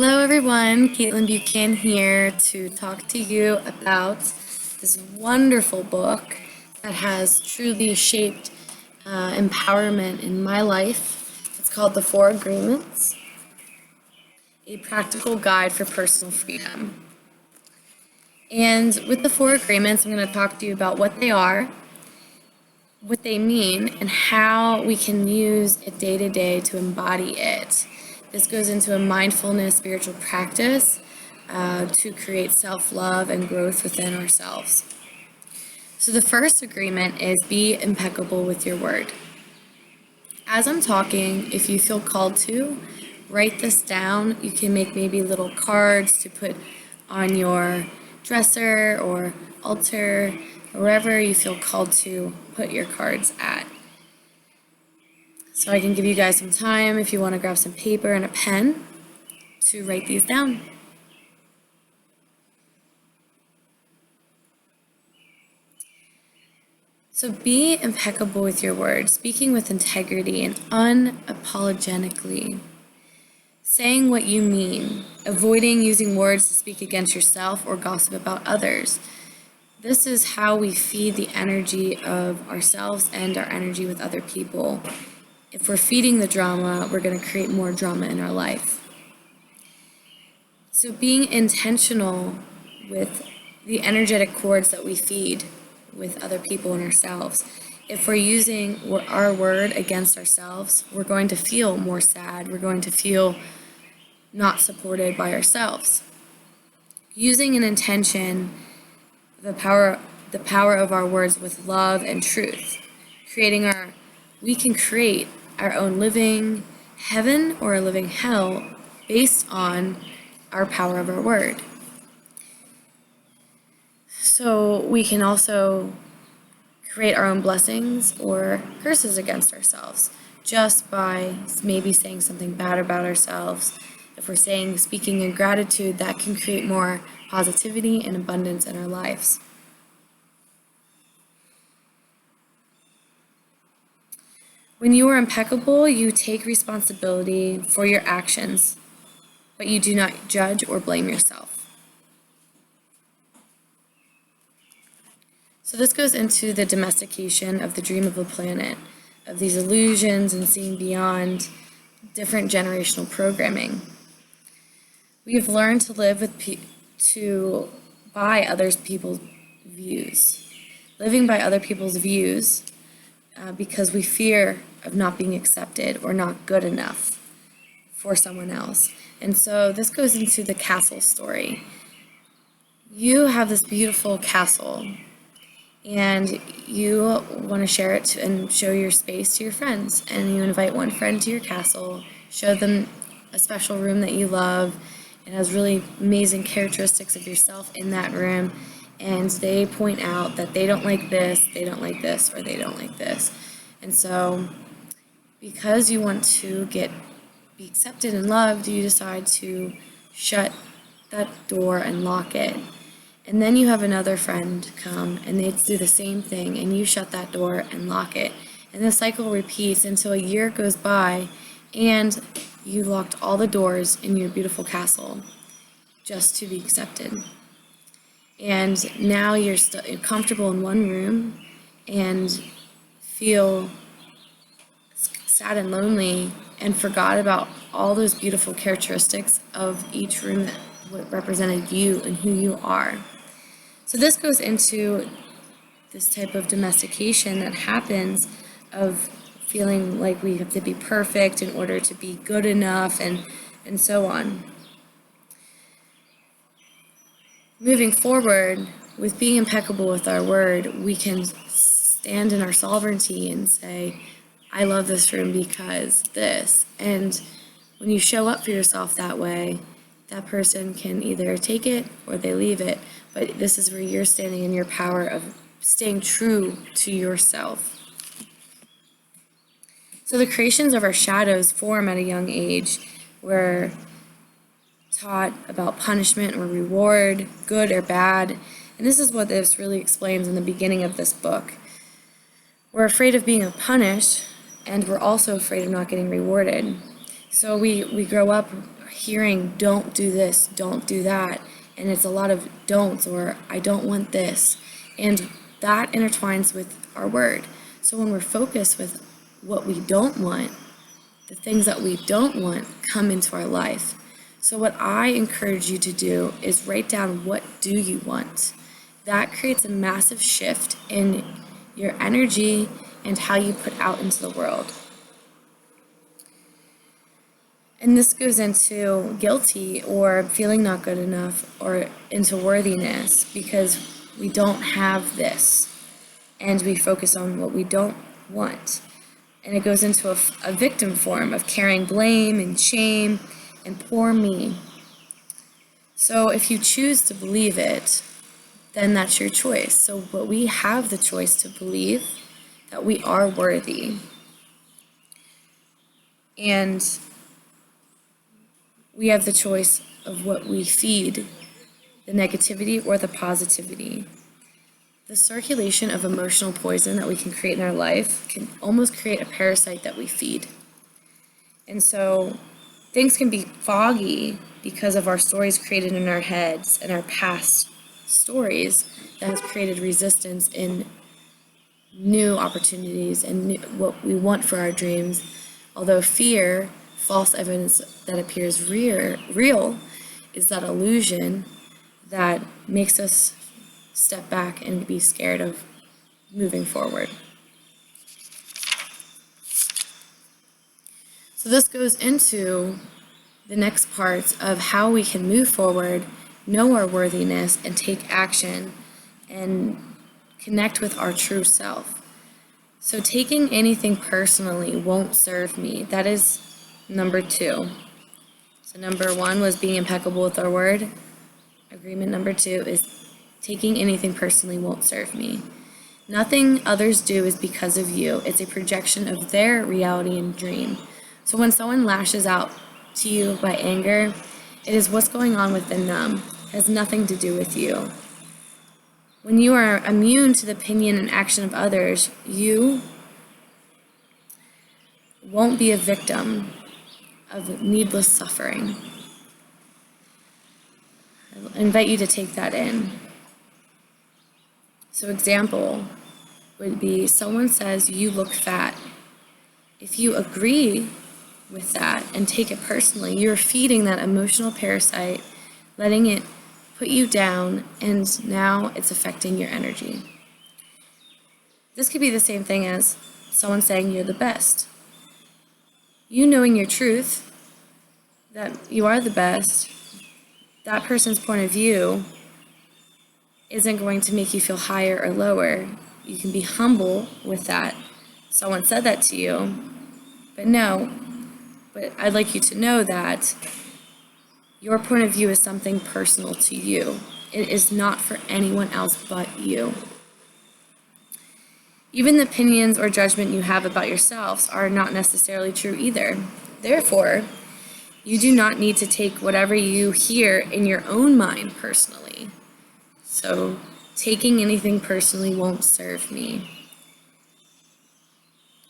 Hello, everyone. Caitlin Buchanan here to talk to you about this wonderful book that has truly shaped empowerment in my life. It's called The Four Agreements, a practical guide for personal freedom. And with the Four Agreements, I'm going to talk to you about what they are, what they mean, and how we can use it day to day to embody it. This goes into a mindfulness spiritual practice to create self-love and growth within ourselves. So the first agreement is be impeccable with your word. As I'm talking, if you feel called to, write this down. You can make maybe little cards to put on your dresser or altar, or wherever you feel called to put your cards at. So I can give you guys some time if you want to grab some paper and a pen to write these down. So be impeccable with your words, speaking with integrity and unapologetically, saying what you mean, avoiding using words to speak against yourself or gossip about others. This is how we feed the energy of ourselves and our energy with other people. If we're feeding the drama, we're going to create more drama in our life. So being intentional with the energetic cords that we feed with other people and ourselves. If we're using our word against ourselves, we're going to feel more sad. We're going to feel not supported by ourselves. Using an intention, the power of our words with love and truth. We can create our own living heaven or a living hell based on our power of our word. So we can also create our own blessings or curses against ourselves just by maybe saying something bad about ourselves. If we're speaking in gratitude, that can create more positivity and abundance in our lives. When you are impeccable, you take responsibility for your actions, but you do not judge or blame yourself. So this goes into the domestication of the dream of a planet, of these illusions and seeing beyond different generational programming. We have learned to live by other people's views, living by other people's views because we fear of not being accepted or not good enough for someone else. And so this goes into the castle story. You have this beautiful castle, and you want to share it and show your space to your friends. And you invite one friend to your castle, show them a special room that you love. It has really amazing characteristics of yourself in that room. And they point out that they don't like this, or they don't like this. And so because you want to be accepted and loved, you decide to shut that door and lock it. And then you have another friend come and they do the same thing, and you shut that door and lock it. And the cycle repeats until a year goes by and you locked all the doors in your beautiful castle just to be accepted. And now you're comfortable in one room and feel sad and lonely and forgot about all those beautiful characteristics of each room that represented you and who you are. So this goes into this type of domestication that happens of feeling like we have to be perfect in order to be good enough and so on. Moving forward, with being impeccable with our word, we can stand in our sovereignty and say, I love this room because this. And when you show up for yourself that way, that person can either take it or they leave it. But this is where you're standing in your power of staying true to yourself. So the creations of our shadows form at a young age. We're taught about punishment or reward, good or bad. And this is what this really explains in the beginning of this book. We're afraid of being punished, and we're also afraid of not getting rewarded. So we grow up hearing, don't do this, don't do that. And it's a lot of don'ts, or I don't want this. And that intertwines with our word. So when we're focused with what we don't want, the things that we don't want come into our life. So what I encourage you to do is write down, what do you want? That creates a massive shift in your energy and how you put out into the world. And this goes into guilty or feeling not good enough, or into worthiness, because we don't have this and we focus on what we don't want. And it goes into a victim form of carrying blame and shame and poor me. So if you choose to believe it, then that's your choice. But we have the choice to believe that we are worthy. And we have the choice of what we feed, the negativity or the positivity. The circulation of emotional poison that we can create in our life can almost create a parasite that we feed. And so things can be foggy because of our stories created in our heads and our past stories that has created resistance in new opportunities and what we want for our dreams. Although fear, false evidence that appears real, is that illusion that makes us step back and be scared of moving forward. So this goes into the next parts of how we can move forward, know our worthiness, and take action and connect with our true self. So taking anything personally won't serve me. That is number 2. So number 1 was being impeccable with our word. Agreement number 2 is taking anything personally won't serve me. Nothing others do is because of you. It's a projection of their reality and dream. So when someone lashes out to you by anger, it is what's going on within them. It has nothing to do with you. When you are immune to the opinion and action of others, you won't be a victim of needless suffering. I invite you to take that in. So example would be, someone says you look fat. If you agree with that and take it personally, you're feeding that emotional parasite, letting it put you down, and now it's affecting your energy. This could be the same thing as someone saying you're the best. You knowing your truth, that you are the best, that person's point of view isn't going to make you feel higher or lower. You can be humble with that. Someone said that to you, but I'd like you to know that your point of view is something personal to you. It is not for anyone else but you. Even the opinions or judgment you have about yourselves are not necessarily true either. Therefore, you do not need to take whatever you hear in your own mind personally. So, taking anything personally won't serve me.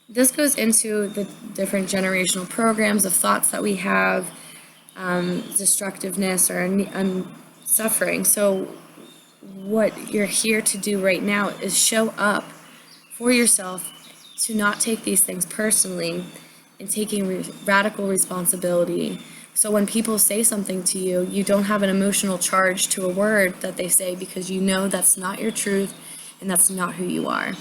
This goes into the different generational programs of thoughts that we have, destructiveness or suffering. So, what you're here to do right now is show up for yourself to not take these things personally and taking radical responsibility. So when people say something to you, you don't have an emotional charge to a word that they say, because you know that's not your truth and that's not who you are.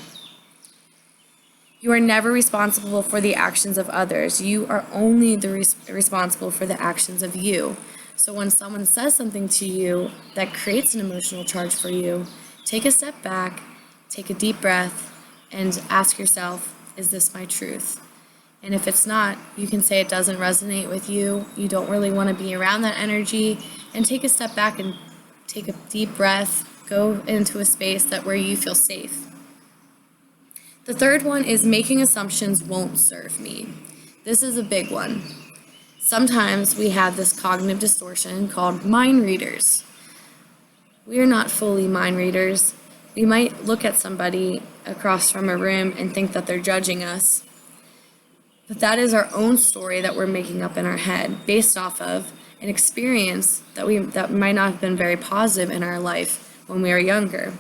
You are never responsible for the actions of others. You are only responsible for the actions of you. So when someone says something to you that creates an emotional charge for you, take a step back, take a deep breath, and ask yourself, is this my truth? And if it's not, you can say it doesn't resonate with you, you don't really want to be around that energy, and take a step back and take a deep breath, go into a space where you feel safe. The third one is making assumptions won't serve me. This is a big one. Sometimes we have this cognitive distortion called mind readers. We are not fully mind readers. We might look at somebody across from a room and think that they're judging us. But that is our own story that we're making up in our head based off of an experience that might not have been very positive in our life when we were younger.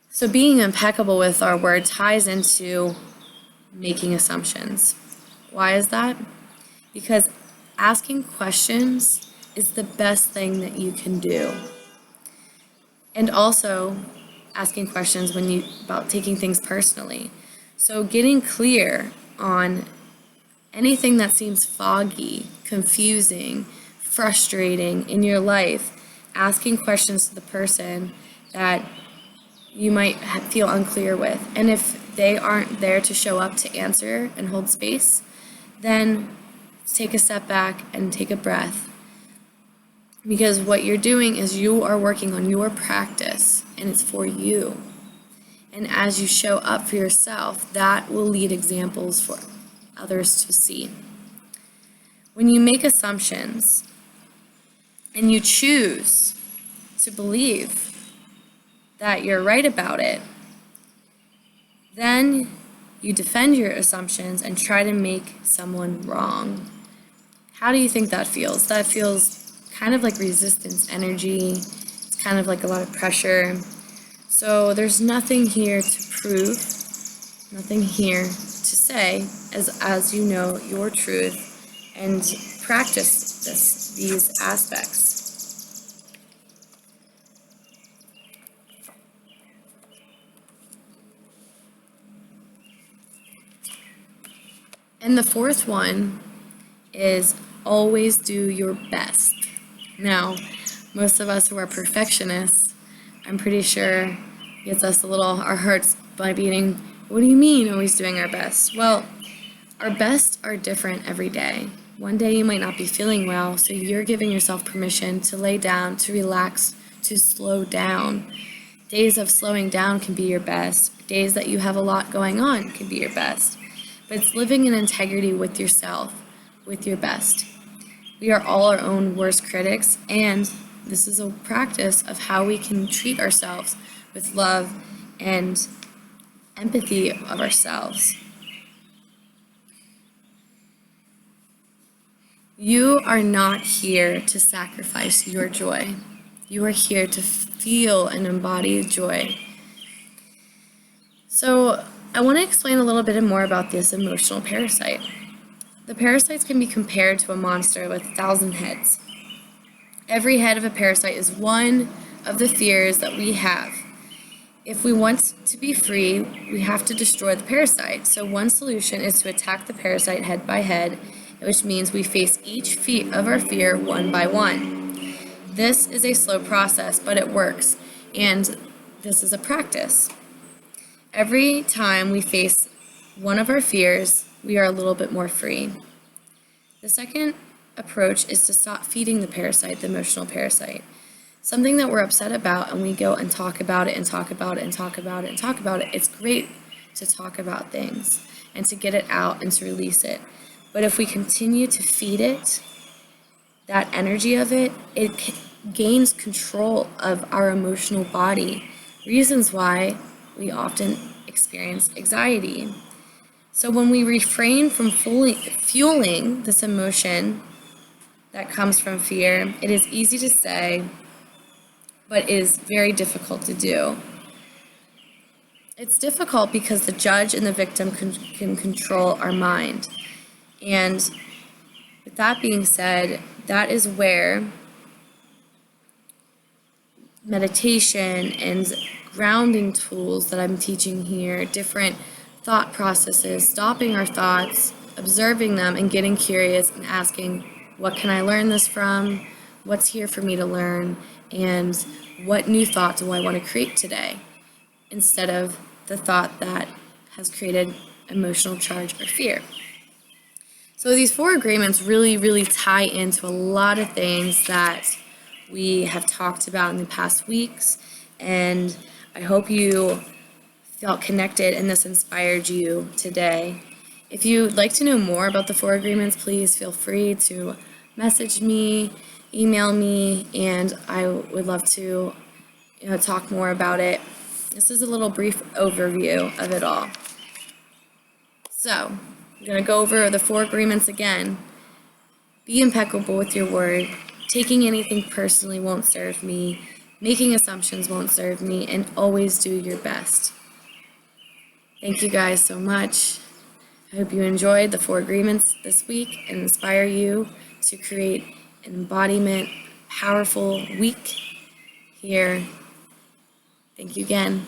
So being impeccable with our word ties into making assumptions. Why is that? Because asking questions is the best thing that you can do. And also asking questions about taking things personally. So getting clear on anything that seems foggy, confusing, frustrating in your life, asking questions to the person that you might feel unclear with. And if they aren't there to show up to answer and hold space, then take a step back and take a breath. Because what you're doing is you are working on your practice, and it's for you. And as you show up for yourself, that will lead examples for others to see. When you make assumptions and you choose to believe that you're right about it, then you defend your assumptions and try to make someone wrong. How do you think that feels? That feels kind of like resistance energy. It's kind of like a lot of pressure. So there's nothing here to prove, nothing here to say, as you know your truth and practice these aspects. And the fourth one is always do your best. Now, most of us who are perfectionists, I'm pretty sure gets us our hearts beating. What do you mean always doing our best? Well, our best are different every day. One day you might not be feeling well, so you're giving yourself permission to lay down, to relax, to slow down. Days of slowing down can be your best. Days that you have a lot going on can be your best. But it's living in integrity with yourself, with your best. We are all our own worst critics, and this is a practice of how we can treat ourselves with love and empathy of ourselves. You are not here to sacrifice your joy. You are here to feel and embody joy. So I want to explain a little bit more about this emotional parasite. The parasites can be compared to a monster with 1,000 heads. Every head of a parasite is one of the fears that we have. If we want to be free, we have to destroy the parasite. So one solution is to attack the parasite head by head, which means we face each feat of our fear one by one. This is a slow process, but it works, and this is a practice. Every time we face one of our fears, we are a little bit more free. The second approach is to stop feeding the parasite, the emotional parasite. Something that we're upset about, and we go and talk about it and talk about it and talk about it and talk about it. It's great to talk about things and to get it out and to release it. But if we continue to feed it, that energy of it, it gains control of our emotional body. Reasons why we often experience anxiety. So when we refrain from fueling this emotion that comes from fear, it is easy to say, but is very difficult to do. It's difficult because the judge and the victim can control our mind. And with that being said, that is where meditation and grounding tools that I'm teaching here, different thought processes, stopping our thoughts, observing them and getting curious and asking, what can I learn this from? What's here for me to learn? And what new thought do I want to create today? Instead of the thought that has created emotional charge or fear. So these 4 agreements really, really tie into a lot of things that we have talked about in the past weeks, and I hope you felt connected and this inspired you today. If you'd like to know more about the 4 agreements, please feel free to message me, email me, and I would love to talk more about it. This is a little brief overview of it all. So, I'm going to go over the 4 agreements again. Be impeccable with your word. Taking anything personally won't serve me. Making assumptions won't serve me, and always do your best. Thank you guys so much. I hope you enjoyed the 4 agreements this week and inspire you to create an embodiment, powerful week here. Thank you again.